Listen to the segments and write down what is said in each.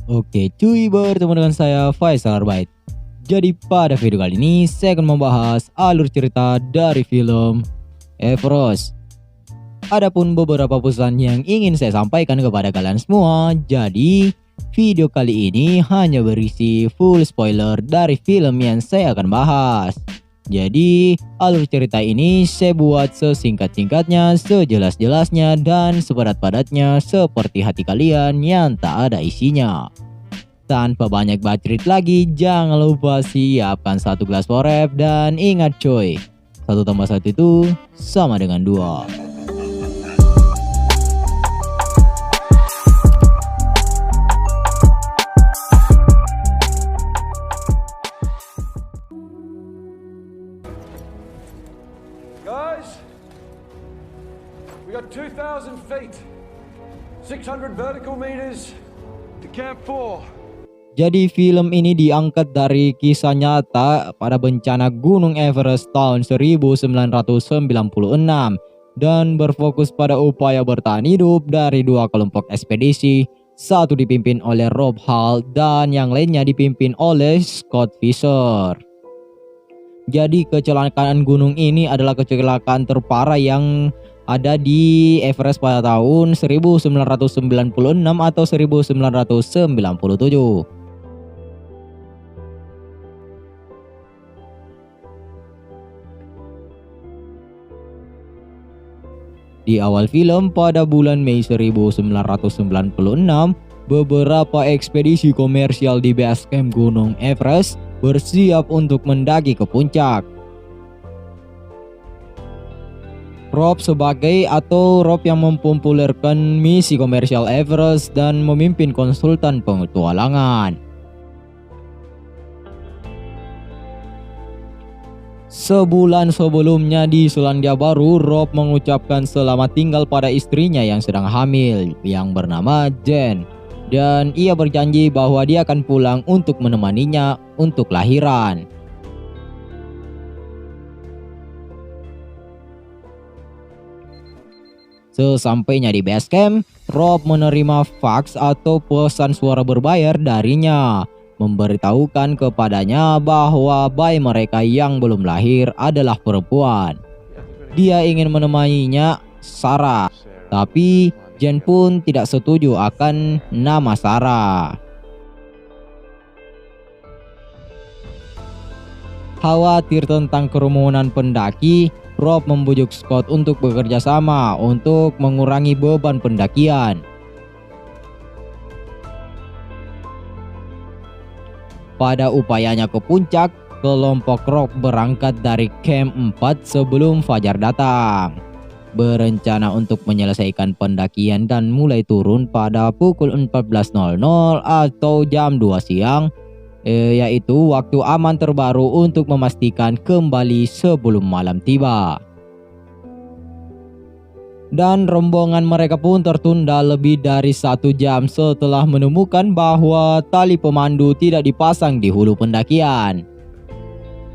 Oke cuy, bertemu dengan saya Faisal Arbait. Jadi pada video kali ini saya akan membahas alur cerita dari film Everest. Adapun beberapa pesan yang ingin saya sampaikan kepada kalian semua. Jadi video kali ini hanya berisi full spoiler dari film yang saya akan bahas. Jadi alur cerita ini saya buat sesingkat-singkatnya, sejelas-jelasnya, dan sepadat-padatnya seperti hati kalian yang tak ada isinya. Tanpa banyak bacrit lagi, jangan lupa siapkan satu gelas porep dan ingat coy, 1 tambah 1 itu sama dengan 2. Guys, we got 2,000 feet, 600 vertical meters to Camp 4. Jadi film ini diangkat dari kisah nyata pada bencana Gunung Everest tahun 1996 dan berfokus pada upaya bertahan hidup dari 2 kelompok ekspedisi, satu dipimpin oleh Rob Hall dan yang lainnya dipimpin oleh Scott Fisher. Jadi kecelakaan gunung ini adalah kecelakaan terparah yang ada di Everest pada tahun 1996 atau 1997. Di awal film pada bulan Mei 1996, beberapa ekspedisi komersial di base camp Gunung Everest bersiap untuk mendaki ke puncak. Rob yang mempopulerkan misi komersial Everest dan memimpin konsultan petualangan. Sebulan sebelumnya di Selandia Baru, Rob mengucapkan selamat tinggal pada istrinya yang sedang hamil yang bernama Jen. Dan ia berjanji bahwa dia akan pulang untuk menemaninya untuk lahiran. Sesampainya di base camp, Rob menerima fax atau pesan suara berbayar darinya, memberitahukan kepadanya bahwa bayi mereka yang belum lahir adalah perempuan. Dia ingin menemaninya Sarah, tapi Jen pun tidak setuju akan nama Sarah. Khawatir tentang kerumunan pendaki, Rob membujuk Scott untuk bekerja sama untuk mengurangi beban pendakian. Pada upayanya ke puncak, kelompok Rob berangkat dari Camp 4 sebelum fajar datang, berencana untuk menyelesaikan pendakian dan mulai turun pada pukul 14.00 atau jam 2 siang, yaitu waktu aman terbaru untuk memastikan kembali sebelum malam tiba. Dan rombongan mereka pun tertunda lebih dari 1 jam setelah menemukan bahwa tali pemandu tidak dipasang di hulu pendakian.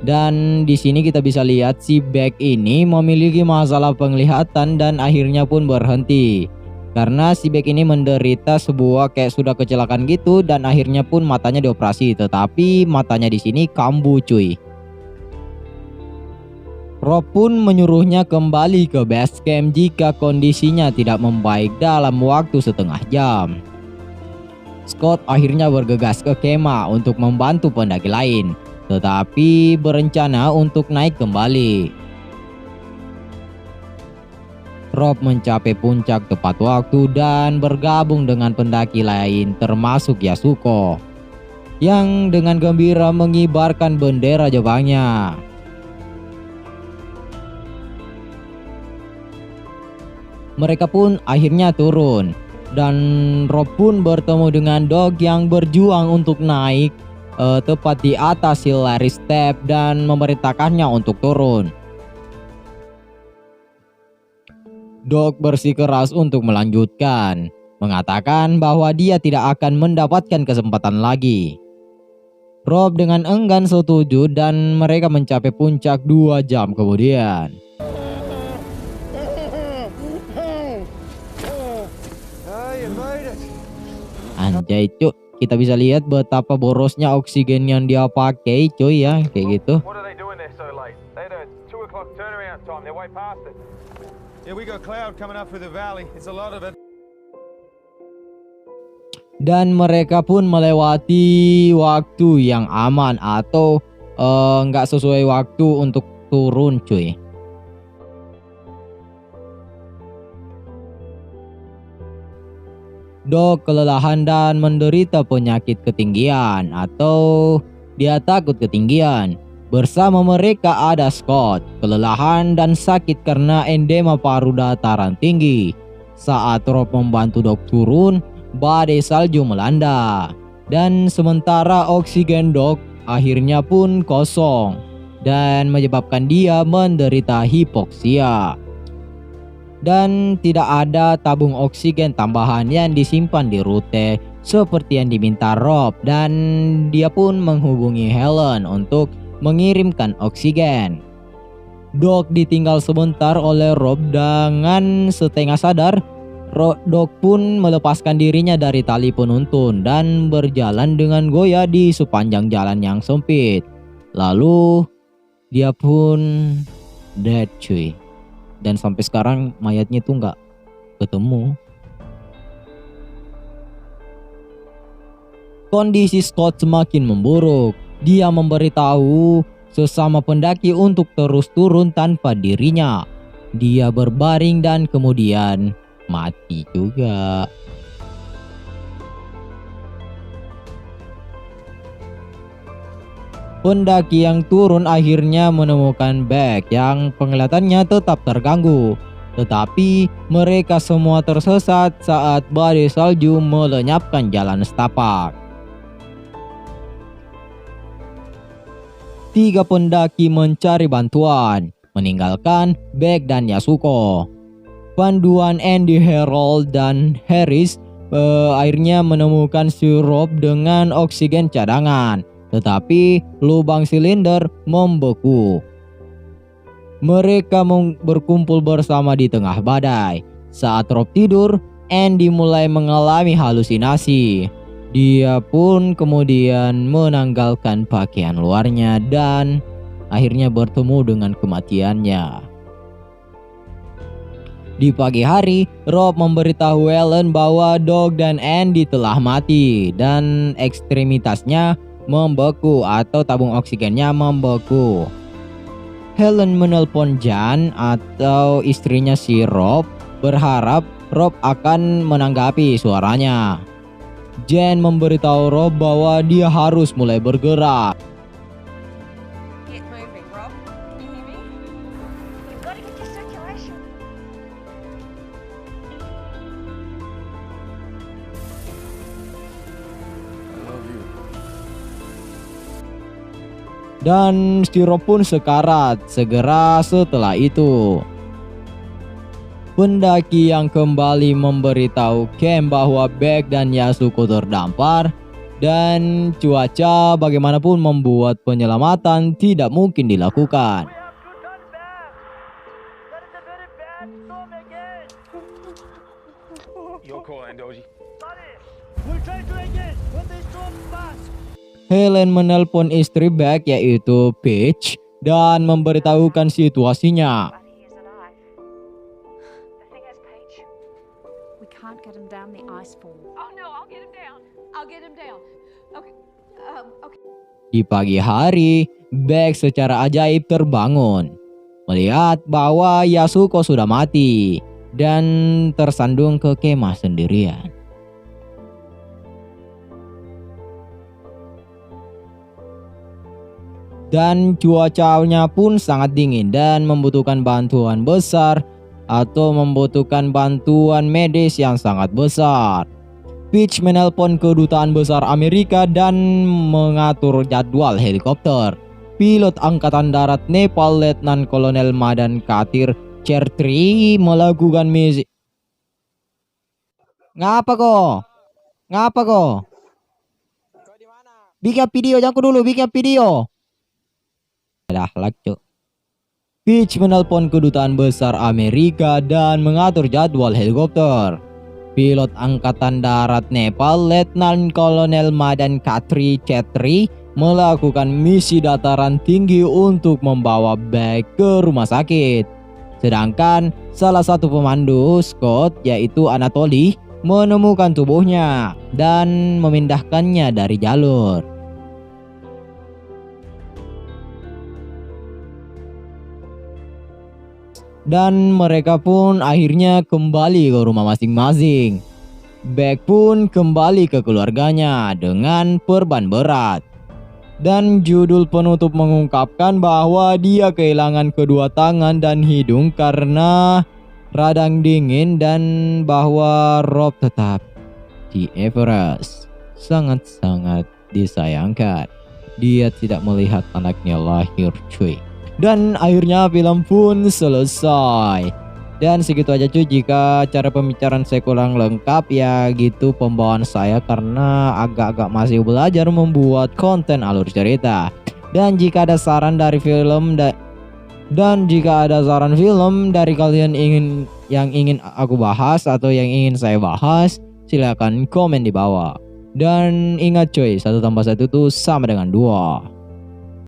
Dan di sini kita bisa lihat si Beck ini memiliki masalah penglihatan dan akhirnya pun berhenti. Karena si Beck ini menderita sebuah kayak sudah kecelakaan gitu dan akhirnya pun matanya dioperasi, tetapi matanya di sini kambuh cuy. Rob pun menyuruhnya kembali ke base camp jika kondisinya tidak membaik dalam waktu setengah jam. Scott akhirnya bergegas ke kemah untuk membantu pendaki lain, tetapi berencana untuk naik kembali. Rob mencapai puncak tepat waktu dan bergabung dengan pendaki lain termasuk Yasuko, yang dengan gembira mengibarkan bendera Jepangnya. Mereka pun akhirnya turun, dan Rob pun bertemu dengan Dog yang berjuang untuk naik tepat di atas Hillary Step dan memerintahkannya untuk turun. Dog bersikeras untuk melanjutkan, mengatakan bahwa dia tidak akan mendapatkan kesempatan lagi. Rob dengan enggan setuju dan mereka mencapai puncak 2 jam kemudian. You made it. Anjay cuk, kita bisa lihat betapa borosnya oksigen yang dia pakai cuy ya, kayak gitu. What are they doing there so late? They had a 2 o'clock turnaround time. They're way past it. Yeah, we got cloud coming up through the valley. It's a lot of it. Dan mereka pun melewati waktu yang aman atau nggak sesuai waktu untuk turun cuy. Dog kelelahan dan menderita penyakit ketinggian atau dia takut ketinggian. Bersama mereka ada Scott, kelelahan dan sakit karena endema paru dataran tinggi. Saat Rob membantu Dog turun, badai salju melanda. Dan sementara oksigen Dog akhirnya pun kosong dan menyebabkan dia menderita hipoksia. Dan tidak ada tabung oksigen tambahan yang disimpan di rute seperti yang diminta Rob, dan dia pun menghubungi Helen untuk mengirimkan oksigen. Dog ditinggal sebentar oleh Rob dengan setengah sadar. Dog pun melepaskan dirinya dari tali penuntun dan berjalan dengan goyah di sepanjang jalan yang sempit. Lalu dia pun dead cuy. Dan sampai sekarang mayatnya tuh nggak ketemu. Kondisi Scott semakin memburuk. Dia memberitahu sesama pendaki untuk terus turun tanpa dirinya. Dia berbaring dan kemudian mati juga. Pendaki yang turun akhirnya menemukan Beck yang penglihatannya tetap terganggu. Tetapi mereka semua tersesat saat badai salju melenyapkan jalan setapak. 3 pendaki mencari bantuan, meninggalkan Beck dan Yasuko. Panduan Andy, Harold, dan Harris akhirnya menemukan si Rob dengan oksigen cadangan. Tetapi lubang silinder membeku. Mereka berkumpul bersama di tengah badai. Saat Rob tidur, Andy mulai mengalami halusinasi. Dia pun kemudian menanggalkan pakaian luarnya dan akhirnya bertemu dengan kematiannya. Di pagi hari, Rob memberitahu Helen bahwa Dog dan Andy telah mati dan ekstremitasnya membeku atau tabung oksigennya membeku. Helen menelpon Jan atau istrinya si Rob, berharap Rob akan menanggapi suaranya. Jan memberitahu Rob bahwa dia harus mulai bergerak. Get moving, Rob. Can you hear me? You've got to get your circulation. I love you. Dan si Rob pun sekarat segera setelah itu. Pendaki yang kembali memberitahu camp bahwa Beck dan Yasuko terdampar dan cuaca bagaimanapun membuat penyelamatan tidak mungkin dilakukan. Your call, Andoji. Helen menelpon istri Beck yaitu Peach dan memberitahukan situasinya. But he is alive. The thing is, Peach, we can't get him down the ice fall. Oh no, I'll get him down. I'll get him down. Okay. Okay. Di pagi hari, Beck secara ajaib terbangun, melihat bahwa Yasuko sudah mati dan tersandung ke kemah sendirian. Dan cuacanya pun sangat dingin dan membutuhkan bantuan besar atau membutuhkan bantuan medis yang sangat besar. Peach menelpon kedutaan besar Amerika dan mengatur jadwal helikopter. Pilot Angkatan Darat Nepal Letnan Kolonel Madan Katir Chertri melakukan misi. Ngapa kok? Ngapa kok? Bikin video, jangan dulu bikin video. Dah cuk. Peach menelpon kedutaan besar Amerika dan mengatur jadwal helikopter. pilot Angkatan Darat Nepal Letnan Kolonel Madan Khatri Chetri melakukan misi dataran tinggi untuk membawa Beck ke rumah sakit. Sedangkan salah satu pemandu Scott yaitu Anatoly menemukan tubuhnya dan memindahkannya dari jalur. Dan mereka pun akhirnya kembali ke rumah masing-masing. Beck pun kembali ke keluarganya dengan perban berat. Dan judul penutup mengungkapkan bahwa dia kehilangan kedua tangan dan hidung karena radang dingin dan bahwa Rob tetap di Everest. Sangat-sangat disayangkan. Dia tidak melihat anaknya lahir, cuy. Dan akhirnya film pun selesai. Dan segitu aja cuy, jika cara pembicaraan saya kurang lengkap ya gitu pembawaan saya karena agak-agak masih belajar membuat konten alur cerita. Dan jika ada saran dari film dan jika ada saran film dari kalian yang ingin aku bahas atau yang ingin saya bahas, silakan komen di bawah. Dan ingat cuy, 1 tambah 1 itu sama dengan 2.